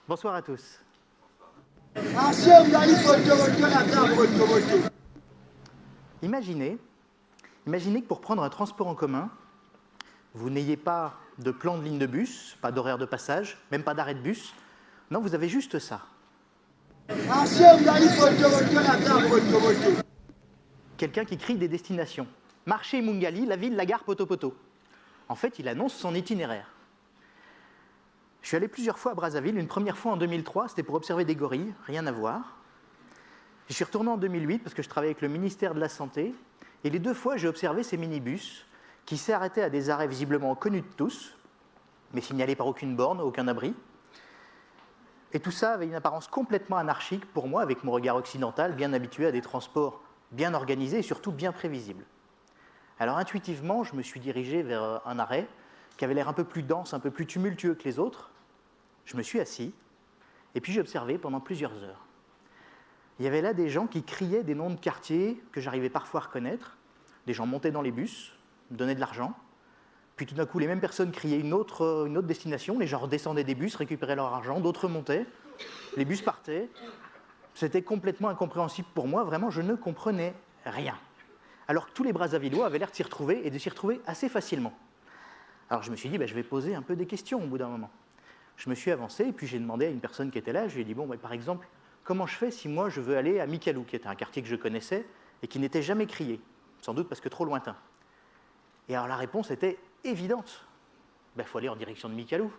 Bonsoir à tous. Imaginez que pour prendre un transport en commun, vous n'ayez pas de plan de ligne de bus, pas d'horaire de passage, même pas d'arrêt de bus. Non, vous avez juste ça. Quelqu'un qui crie des destinations. Marché Mungali, la ville, la gare, Poto-Poto. En fait, il annonce son itinéraire. Je suis allé plusieurs fois à Brazzaville, une première fois en 2003, c'était pour observer des gorilles, rien à voir. Je suis retourné en 2008 parce que je travaillais avec le ministère de la Santé, et les 2 fois, j'ai observé ces minibus qui s'arrêtaient à des arrêts visiblement connus de tous, mais signalés par aucune borne, aucun abri. Et tout ça avait une apparence complètement anarchique pour moi, avec mon regard occidental, bien habitué à des transports bien organisés et surtout bien prévisibles. Alors intuitivement, je me suis dirigé vers un arrêt qui avait l'air un peu plus dense, un peu plus tumultueux que les autres. Je me suis assis, et puis j'ai observé pendant plusieurs heures. Il y avait là des gens qui criaient des noms de quartiers que j'arrivais parfois à reconnaître. Des gens montaient dans les bus, me donnaient de l'argent. Puis tout d'un coup, les mêmes personnes criaient une autre destination. Les gens redescendaient des bus, récupéraient leur argent, d'autres montaient. Les bus partaient. C'était complètement incompréhensible pour moi. Vraiment, je ne comprenais rien. Alors que tous les Brazzavillois avaient l'air de s'y retrouver et de s'y retrouver assez facilement. Alors je me suis dit, je vais poser un peu des questions au bout d'un moment. Je me suis avancé et puis j'ai demandé à une personne qui était là, je lui ai dit, par exemple, comment je fais si moi je veux aller à Mikalou, qui était un quartier que je connaissais et qui n'était jamais crié, sans doute parce que trop lointain. Et alors la réponse était évidente. Il faut aller en direction de Mikalou,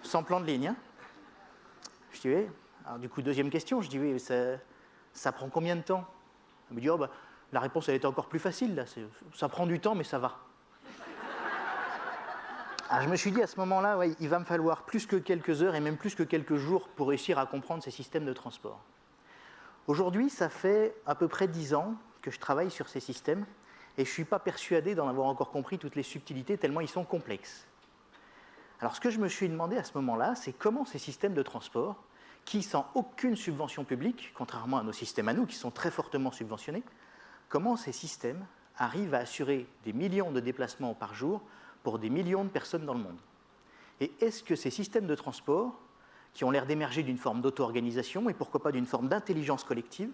sans plan de ligne. Hein. Je dis, oui. Alors du coup, deuxième question, je dis, oui, ça prend combien de temps? Elle me dit, la réponse elle était encore plus facile, là. Ça prend du temps, mais ça va. Alors je me suis dit à ce moment-là, il va me falloir plus que quelques heures et même plus que quelques jours pour réussir à comprendre ces systèmes de transport. Aujourd'hui, ça fait à peu près 10 ans que je travaille sur ces systèmes et je ne suis pas persuadé d'en avoir encore compris toutes les subtilités tellement ils sont complexes. Alors ce que je me suis demandé à ce moment-là, c'est comment ces systèmes de transport, qui sans aucune subvention publique, contrairement à nos systèmes à nous qui sont très fortement subventionnés, comment ces systèmes arrivent à assurer des millions de déplacements par jour pour des millions de personnes dans le monde. Et est-ce que ces systèmes de transport, qui ont l'air d'émerger d'une forme d'auto-organisation et pourquoi pas d'une forme d'intelligence collective,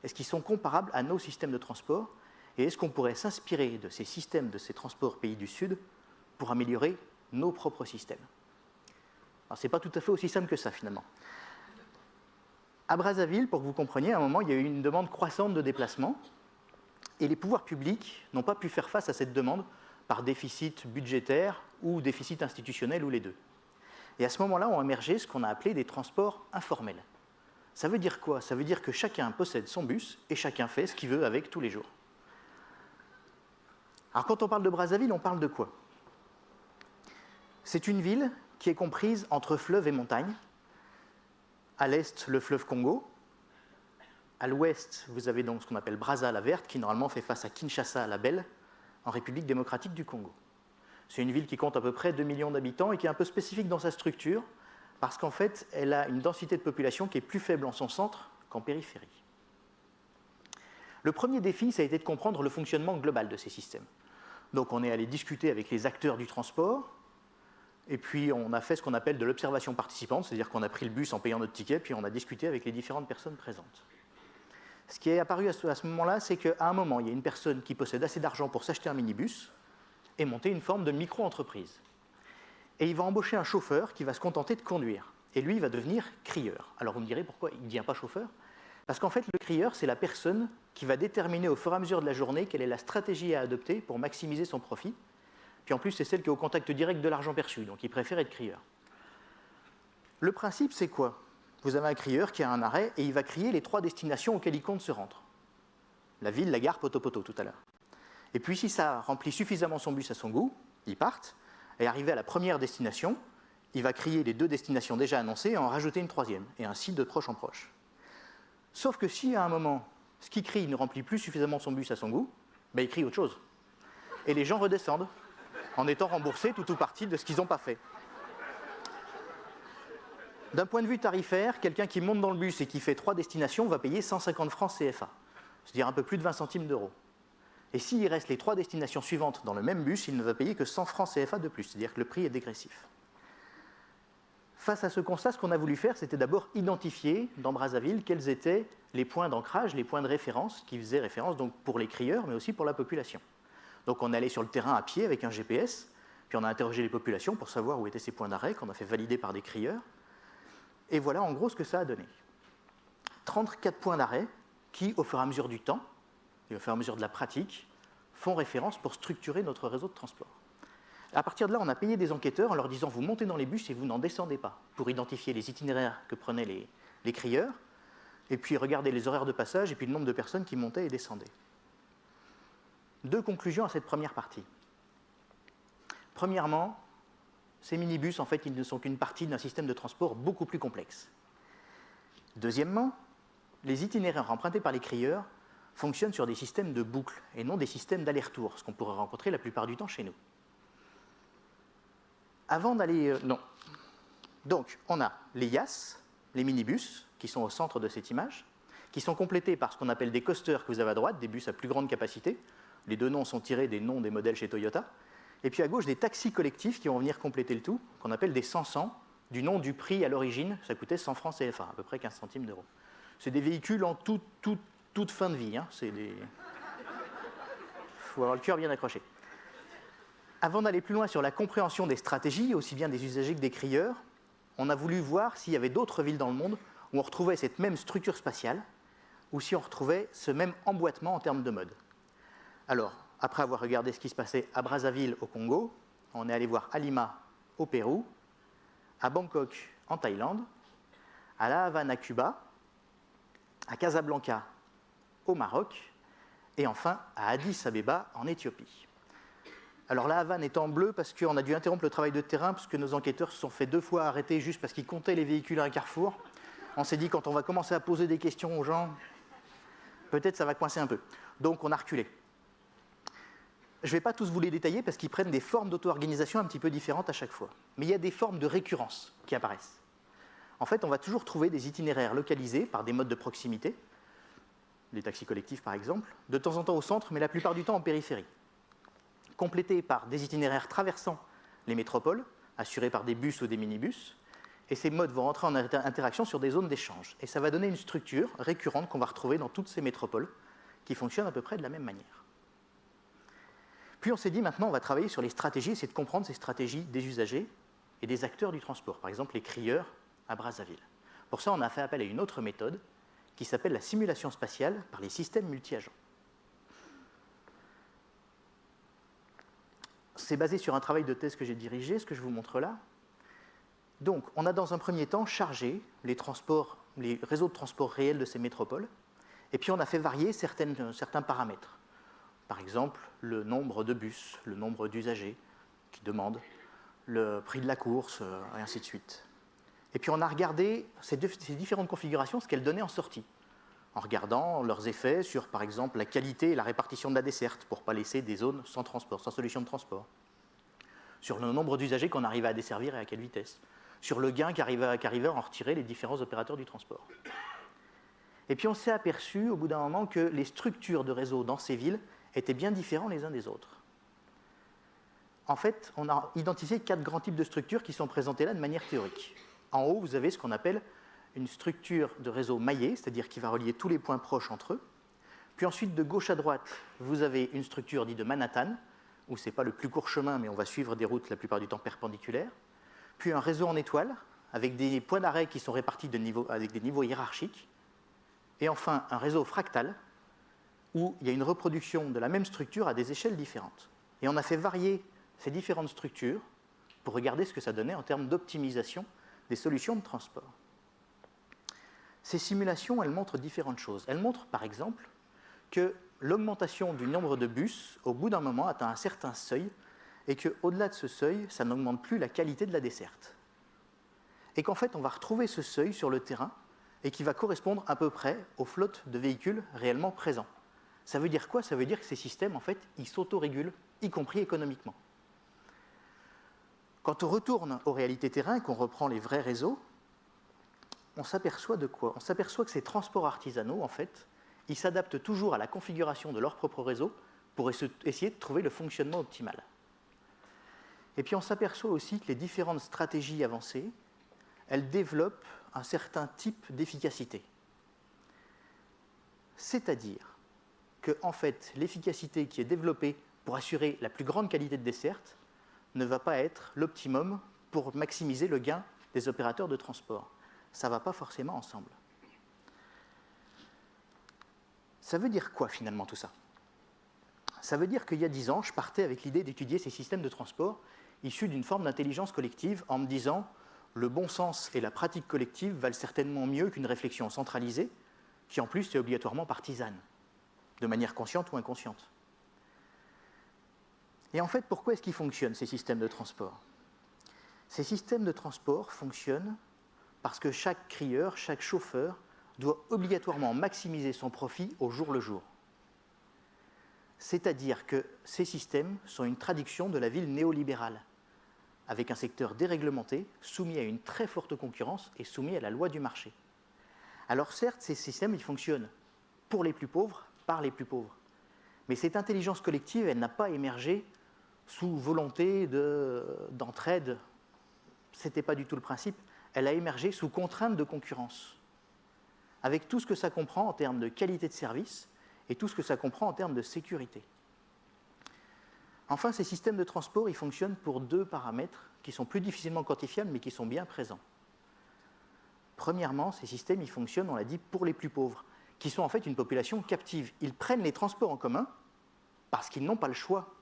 est-ce qu'ils sont comparables à nos systèmes de transport? Et est-ce qu'on pourrait s'inspirer de ces systèmes, de ces transports pays du Sud, pour améliorer nos propres systèmes? Alors, ce n'est pas tout à fait aussi simple que ça, finalement. À Brazzaville, pour que vous compreniez, à un moment, il y a eu une demande croissante de déplacement, et les pouvoirs publics n'ont pas pu faire face à cette demande par déficit budgétaire ou déficit institutionnel ou les deux. Et à ce moment-là, ont émergé ce qu'on a appelé des transports informels. Ça veut dire quoi? Ça veut dire que chacun possède son bus et chacun fait ce qu'il veut avec tous les jours. Alors quand on parle de Brazzaville, on parle de quoi? C'est une ville qui est comprise entre fleuve et montagne. À l'est, le fleuve Congo. À l'ouest, vous avez donc ce qu'on appelle Brazza la Verte, qui normalement fait face à Kinshasa la Belle, en République démocratique du Congo. C'est une ville qui compte à peu près 2 millions d'habitants et qui est un peu spécifique dans sa structure parce qu'en fait, elle a une densité de population qui est plus faible en son centre qu'en périphérie. Le premier défi, ça a été de comprendre le fonctionnement global de ces systèmes. Donc on est allé discuter avec les acteurs du transport et puis on a fait ce qu'on appelle de l'observation participante, c'est-à-dire qu'on a pris le bus en payant notre ticket puis on a discuté avec les différentes personnes présentes. Ce qui est apparu à ce moment-là, c'est qu'à un moment, il y a une personne qui possède assez d'argent pour s'acheter un minibus et monter une forme de micro-entreprise. Et il va embaucher un chauffeur qui va se contenter de conduire. Et lui, il va devenir crieur. Alors vous me direz pourquoi il ne devient pas chauffeur? Parce qu'en fait, le crieur, c'est la personne qui va déterminer au fur et à mesure de la journée quelle est la stratégie à adopter pour maximiser son profit. Puis en plus, c'est celle qui est au contact direct de l'argent perçu, donc il préfère être crieur. Le principe, c'est quoi? Vous avez un crieur qui a un arrêt et il va crier les 3 destinations auxquelles il compte se rendre. La ville, la gare, Poto-Poto tout à l'heure. Et puis si ça remplit suffisamment son bus à son goût, ils partent, et arrivé à la première destination, il va crier les 2 destinations déjà annoncées et en rajouter une 3e, et ainsi de proche en proche. Sauf que si à un moment, ce qu'il crie ne remplit plus suffisamment son bus à son goût, il crie autre chose. Et les gens redescendent, en étant remboursés tout ou partie de ce qu'ils n'ont pas fait. D'un point de vue tarifaire, quelqu'un qui monte dans le bus et qui fait 3 destinations va payer 150 francs CFA, c'est-à-dire un peu plus de 20 centimes d'euros. Et s'il reste les 3 destinations suivantes dans le même bus, il ne va payer que 100 francs CFA de plus, c'est-à-dire que le prix est dégressif. Face à ce constat, ce qu'on a voulu faire, c'était d'abord identifier dans Brazzaville quels étaient les points d'ancrage, les points de référence qui faisaient référence donc, pour les crieurs, mais aussi pour la population. Donc on est allé sur le terrain à pied avec un GPS, puis on a interrogé les populations pour savoir où étaient ces points d'arrêt, qu'on a fait valider par des crieurs. Et voilà en gros ce que ça a donné. 34 points d'arrêt qui, au fur et à mesure du temps, et au fur et à mesure de la pratique, font référence pour structurer notre réseau de transport. À partir de là, on a payé des enquêteurs en leur disant « vous montez dans les bus et vous n'en descendez pas » pour identifier les itinéraires que prenaient les crieurs, et puis regarder les horaires de passage et puis le nombre de personnes qui montaient et descendaient. Deux conclusions à cette première partie. Premièrement, ces minibus, en fait, ils ne sont qu'une partie d'un système de transport beaucoup plus complexe. Deuxièmement, les itinéraires empruntés par les crieurs fonctionnent sur des systèmes de boucles et non des systèmes d'aller-retour, ce qu'on pourrait rencontrer la plupart du temps chez nous. Avant d'aller... non. Donc, on a les YAS, les minibus, qui sont au centre de cette image, qui sont complétés par ce qu'on appelle des coasters que vous avez à droite, des bus à plus grande capacité. Les deux noms sont tirés des noms des modèles chez Toyota. Et puis à gauche, des taxis collectifs qui vont venir compléter le tout, qu'on appelle des 100-100, du nom du prix à l'origine, ça coûtait 100 francs CFA, à peu près 15 centimes d'euros. C'est des véhicules en toute fin de vie. Il faut avoir le cœur bien accroché. Avant d'aller plus loin sur la compréhension des stratégies, aussi bien des usagers que des crieurs, on a voulu voir s'il y avait d'autres villes dans le monde où on retrouvait cette même structure spatiale, ou si on retrouvait ce même emboîtement en termes de mode. Alors, après avoir regardé ce qui se passait à Brazzaville au Congo, on est allé voir à Lima au Pérou, à Bangkok en Thaïlande, à La Havane à Cuba, à Casablanca au Maroc, et enfin à Addis Abeba en Éthiopie. Alors La Havane est en bleu parce qu'on a dû interrompre le travail de terrain parce que nos enquêteurs se sont fait 2 fois arrêter juste parce qu'ils comptaient les véhicules à un carrefour. On s'est dit quand on va commencer à poser des questions aux gens, peut-être ça va coincer un peu. Donc on a reculé. Je ne vais pas tous vous les détailler parce qu'ils prennent des formes d'auto-organisation un petit peu différentes à chaque fois. Mais il y a des formes de récurrence qui apparaissent. En fait, on va toujours trouver des itinéraires localisés par des modes de proximité, les taxis collectifs par exemple, de temps en temps au centre, mais la plupart du temps en périphérie, complétés par des itinéraires traversant les métropoles, assurés par des bus ou des minibus, et ces modes vont rentrer en interaction sur des zones d'échange. Et ça va donner une structure récurrente qu'on va retrouver dans toutes ces métropoles, qui fonctionnent à peu près de la même manière. Puis on s'est dit, maintenant, on va travailler sur les stratégies, essayer de comprendre ces stratégies des usagers et des acteurs du transport, par exemple les crieurs à Brazzaville. Pour ça, on a fait appel à une autre méthode qui s'appelle la simulation spatiale par les systèmes multi-agents. C'est basé sur un travail de thèse que j'ai dirigé, ce que je vous montre là. Donc, on a dans un premier temps chargé les réseaux de transport réels de ces métropoles, et puis on a fait varier certains paramètres. Par exemple, le nombre de bus, le nombre d'usagers qui demandent, le prix de la course, et ainsi de suite. Et puis on a regardé ces différentes configurations, ce qu'elles donnaient en sortie, en regardant leurs effets sur, par exemple, la qualité et la répartition de la desserte, pour ne pas laisser des zones sans transport, sans solution de transport. Sur le nombre d'usagers qu'on arrivait à desservir et à quelle vitesse. Sur le gain qu'arrivaient à en retirer les différents opérateurs du transport. Et puis on s'est aperçu, au bout d'un moment, que les structures de réseau dans ces villes étaient bien différents les uns des autres. En fait, on a identifié 4 grands types de structures qui sont présentées là de manière théorique. En haut, vous avez ce qu'on appelle une structure de réseau maillé, c'est-à-dire qui va relier tous les points proches entre eux. Puis ensuite, de gauche à droite, vous avez une structure dite de Manhattan, où ce n'est pas le plus court chemin, mais on va suivre des routes la plupart du temps perpendiculaires. Puis un réseau en étoile, avec des points d'arrêt qui sont répartis avec des niveaux hiérarchiques. Et enfin, un réseau fractal, où il y a une reproduction de la même structure à des échelles différentes. Et on a fait varier ces différentes structures pour regarder ce que ça donnait en termes d'optimisation des solutions de transport. Ces simulations, elles montrent différentes choses. Elles montrent, par exemple, que l'augmentation du nombre de bus, au bout d'un moment, atteint un certain seuil, et qu'au-delà de ce seuil, ça n'augmente plus la qualité de la desserte. Et qu'en fait, on va retrouver ce seuil sur le terrain, et qui va correspondre à peu près aux flottes de véhicules réellement présents. Ça veut dire quoi? Ça veut dire que ces systèmes, en fait, ils s'autorégulent, y compris économiquement. Quand on retourne aux réalités terrain et qu'on reprend les vrais réseaux, on s'aperçoit de quoi? On s'aperçoit que ces transports artisanaux, en fait, ils s'adaptent toujours à la configuration de leur propre réseau pour essayer de trouver le fonctionnement optimal. Et puis on s'aperçoit aussi que les différentes stratégies avancées, elle développe un certain type d'efficacité. C'est-à-dire que, en fait, l'efficacité qui est développée pour assurer la plus grande qualité de desserte ne va pas être l'optimum pour maximiser le gain des opérateurs de transport. Ça ne va pas forcément ensemble. Ça veut dire quoi, finalement, tout ça? Ça veut dire qu'il y a 10 ans, je partais avec l'idée d'étudier ces systèmes de transport issus d'une forme d'intelligence collective en me disant le bon sens et la pratique collective valent certainement mieux qu'une réflexion centralisée qui, en plus, est obligatoirement partisane, de manière consciente ou inconsciente. Et en fait, pourquoi est-ce qu'ils fonctionnent, ces systèmes de transport? Ces systèmes de transport fonctionnent parce que chaque crieur, chaque chauffeur doit obligatoirement maximiser son profit au jour le jour. C'est-à-dire que ces systèmes sont une traduction de la ville néolibérale, avec un secteur déréglementé, soumis à une très forte concurrence et soumis à la loi du marché. Alors certes, ces systèmes, ils fonctionnent pour les plus pauvres, par les plus pauvres. Mais cette intelligence collective, elle n'a pas émergé sous volonté d'entraide. Ce n'était pas du tout le principe. Elle a émergé sous contrainte de concurrence, avec tout ce que ça comprend en termes de qualité de service et tout ce que ça comprend en termes de sécurité. Enfin, ces systèmes de transport, ils fonctionnent pour 2 paramètres qui sont plus difficilement quantifiables, mais qui sont bien présents. Premièrement, ces systèmes, ils fonctionnent, on l'a dit, pour les plus pauvres, qui sont en fait une population captive. Ils prennent les transports en commun parce qu'ils n'ont pas le choix.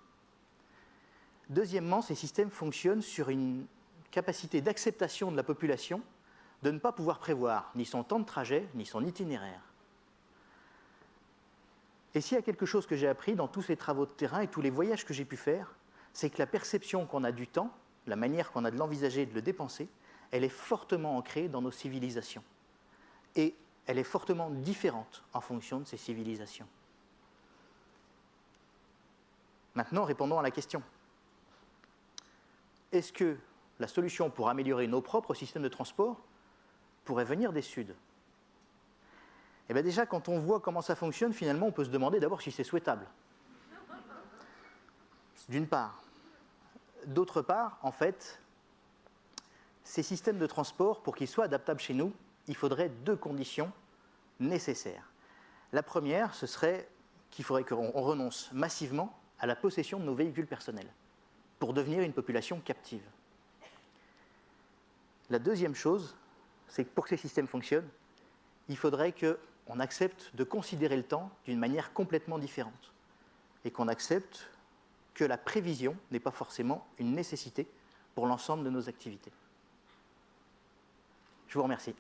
Deuxièmement, ces systèmes fonctionnent sur une capacité d'acceptation de la population de ne pas pouvoir prévoir ni son temps de trajet, ni son itinéraire. Et s'il y a quelque chose que j'ai appris dans tous ces travaux de terrain et tous les voyages que j'ai pu faire, c'est que la perception qu'on a du temps, la manière qu'on a de l'envisager et de le dépenser, elle est fortement ancrée dans nos civilisations. Et elle est fortement différente en fonction de ces civilisations. Maintenant, répondons à la question. Est-ce que la solution pour améliorer nos propres systèmes de transport pourrait venir des Suds? Eh bien déjà, quand on voit comment ça fonctionne, finalement, on peut se demander d'abord si c'est souhaitable. D'une part. D'autre part, en fait, ces systèmes de transport, pour qu'ils soient adaptables chez nous, il faudrait 2 conditions nécessaires. La première, ce serait qu'il faudrait qu'on renonce massivement à la possession de nos véhicules personnels pour devenir une population captive. La deuxième chose, c'est que pour que ces systèmes fonctionnent, il faudrait qu'on accepte de considérer le temps d'une manière complètement différente et qu'on accepte que la prévision n'est pas forcément une nécessité pour l'ensemble de nos activités. Je vous remercie.